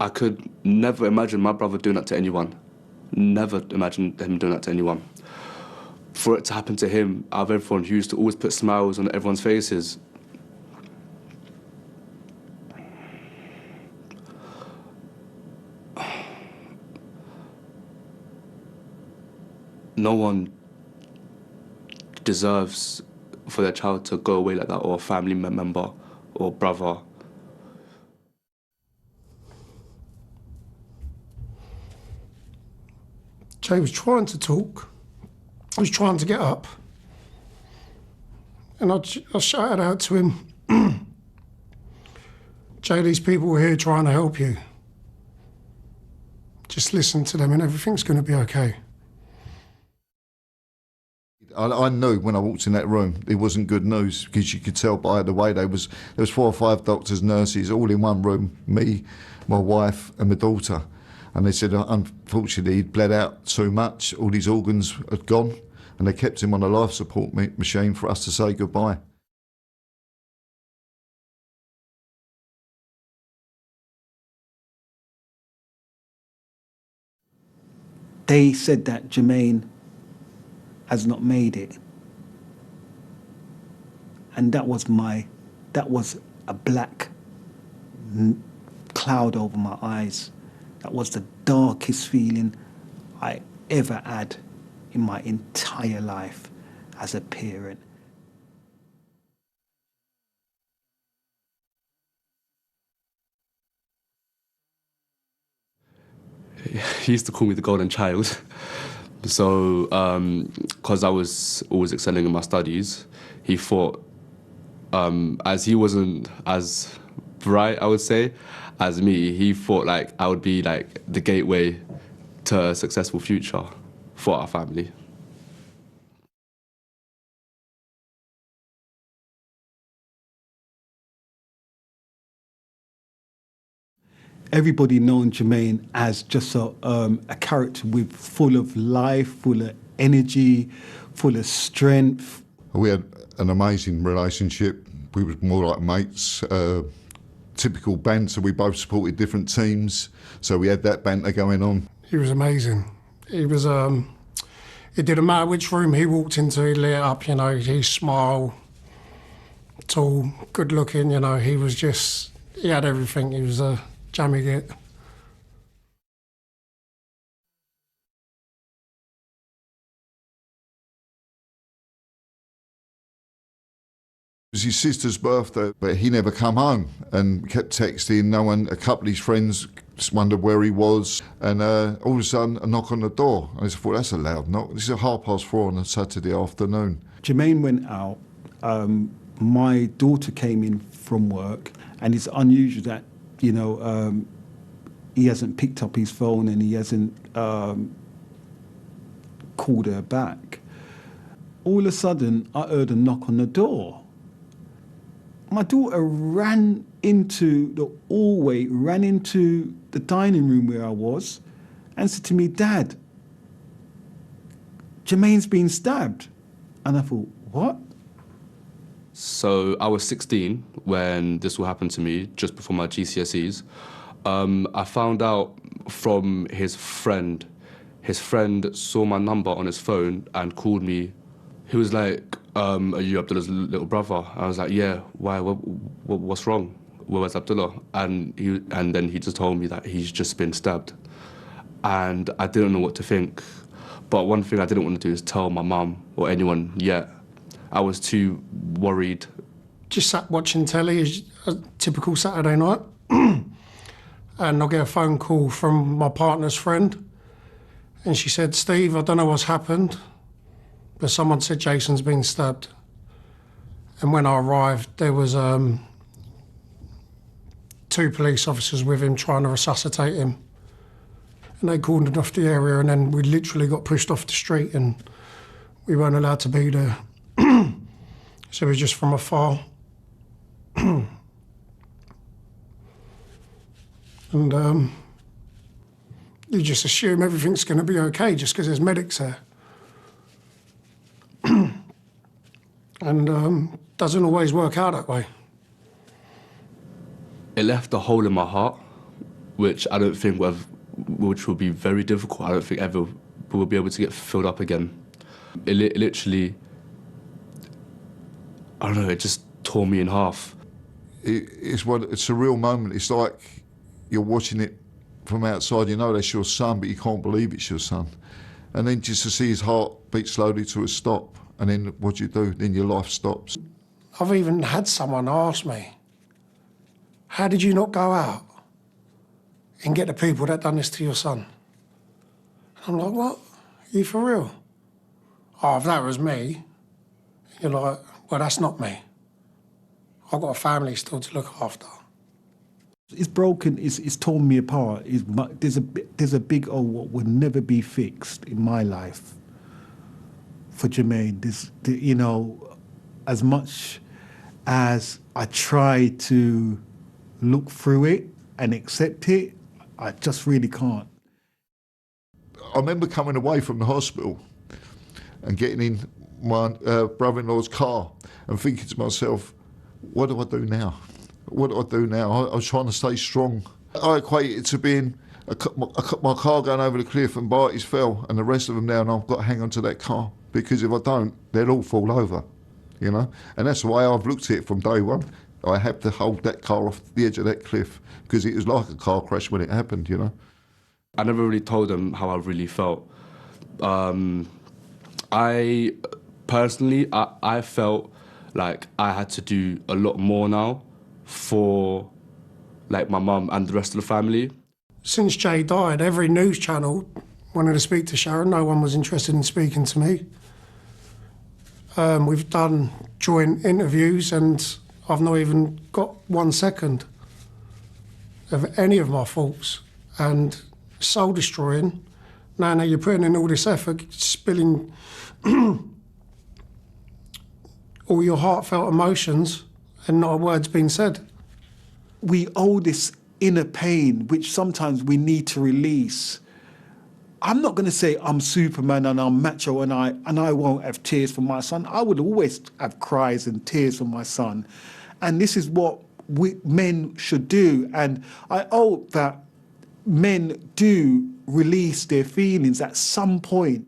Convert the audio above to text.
I could never imagine my brother doing that to anyone. Never imagine him doing that to anyone. For it to happen to him, out of everyone who used to always put smiles on everyone's faces, no one deserves for their child to go away like that, or a family member or brother. Jay was trying to talk. I was trying to get up. And I shouted out to him, Jay, these people are here trying to help you. Just listen to them and everything's going to be okay. I knew when I walked in that room it wasn't good news, because you could tell by the way there was 4 or 5 doctors, nurses, all in one room, me, my wife and my daughter. And they said, unfortunately, he'd bled out too much, all his organs had gone, and they kept him on a life support machine for us to say goodbye. They said that Jermaine has not made it. And that was a black cloud over my eyes. That was the darkest feeling I ever had in my entire life as a parent. He used to call me the golden child. So, because I was always excelling in my studies, he thought, as he wasn't as bright, I would say, as me, he thought like I would be like the gateway to a successful future for our family. Everybody known Jermaine as just a character full of life, full of energy, full of strength. We had an amazing relationship. We were more like mates. Typical banter. We both supported different teams, so we had that banter going on. He was amazing. He was, it didn't matter which room he walked into, he lit up, you know, he smiled, tall, good looking, you know, he had everything. He was a jammy git. It was his sister's birthday, but he never come home and kept texting. No one, a couple of his friends just wondered where he was, and all of a sudden a knock on the door. I just thought, that's a loud knock. This is 4:30 on a Saturday afternoon. Jermaine went out. My daughter came in from work, and it's unusual that, you know, he hasn't picked up his phone and he hasn't called her back. All of a sudden, I heard a knock on the door. My daughter ran into the hallway, ran into the dining room where I was, and said to me, Dad, Jermaine's been stabbed. And I thought, what? So I was 16 when this all happened to me, just before my GCSEs. I found out from his friend. His friend saw my number on his phone and called me. He was like, are you Abdullah's little brother? I was like, yeah, why, what's wrong? Where's Abdullah? And then he just told me that he's just been stabbed. And I didn't know what to think. But one thing I didn't want to do is tell my mum or anyone yet. I was too worried. Just sat watching telly, a typical Saturday night. And I'll get a phone call from my partner's friend. And she said, Steve, I don't know what's happened, but someone said Jason's been stabbed. And when I arrived, there was 2 police officers with him trying to resuscitate him. And they cordoned off the area, and then we literally got pushed off the street and we weren't allowed to be there. So it was just from afar. And you just assume everything's going to be okay just because there's medics there. And doesn't always work out that way. It left a hole in my heart which I don't think which will be very difficult. I don't think ever we'll be able to get filled up again. It literally, I don't know, it just tore me in half. It's a real moment. It's like you're watching it from outside. You know that's your son, but you can't believe it's your son. And then just to see his heart beat slowly to a stop, and then what do you do? Then your life stops. I've even had someone ask me, how did you not go out and get the people that done this to your son? I'm like, what? Are you for real? Oh, if that was me, you're like, well, that's not me. I've got a family still to look after. It's broken, it's torn me apart. There's a big what will never be fixed in my life for Jermaine. You know, as much as I try to look through it and accept it, I just really can't. I remember coming away from the hospital and getting in my brother-in-law's car and thinking to myself, what do I do now? What do I do now? I was trying to stay strong. I equate it to being my car going over the cliff and Barty's fell and the rest of them now, and I've got to hang on to that car, because if I don't, they'll all fall over, you know? And that's the way I've looked at it from day one. I had to hold that car off the edge of that cliff because it was like a car crash when it happened, you know? I never really told them how I really felt. I personally felt like I had to do a lot more now for like my mum and the rest of the family. Since Jay died, every news channel wanted to speak to Sharon. No one was interested in speaking to me. We've done joint interviews and I've not even got 1 second of any of my faults. And soul destroying. Now you're putting in all this effort, spilling all your heartfelt emotions and not a word's been said. We owe this inner pain, which sometimes we need to release. I'm not going to say I'm Superman and I'm macho and I won't have tears for my son. I would always have cries and tears for my son. And this is what men should do. And I hope that men do release their feelings at some point.